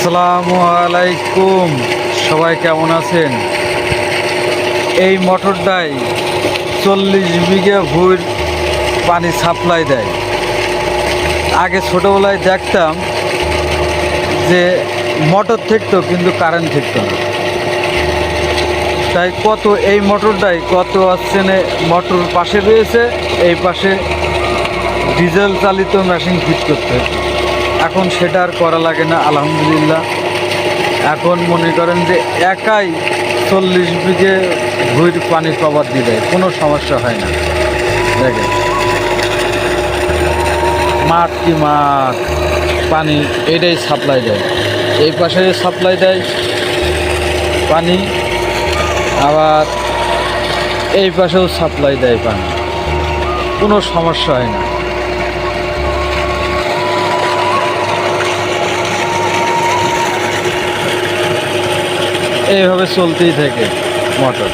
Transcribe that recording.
আসসালামু আলাইকুম, সবাই কেমন আছেন? এই মোটরটাই 40 বিঘা ভুঁইর পানি সাপ্লাই দেয়। আগে ছোটোবেলায় দেখতাম যে মোটর থাকতো কিন্তু কারেন্ট থাকতো না। তাই এই মোটরটাই কত আসছেনে মোটর পাশে রয়েছে, এই পাশে ডিজেল চালিত মেশিন ফিট করতে হতো। এখন সেটা আর করা লাগে না, আলহামদুলিল্লাহ। এখন মনে করেন যে একাই 40 বিঘে ভুঁইর পানি কভার দিয়ে দেয়, কোনো সমস্যা হয় না। দেখেন মাঠ কি মাঠ, পানি এটাই সাপ্লাই দেয়। এই পাশে সাপ্লাই দেয় পানি, আবার এই পাশেও সাপ্লাই দেয় পানি, কোনো সমস্যা হয় না। এইভাবে চলতেই থাকে মোটর।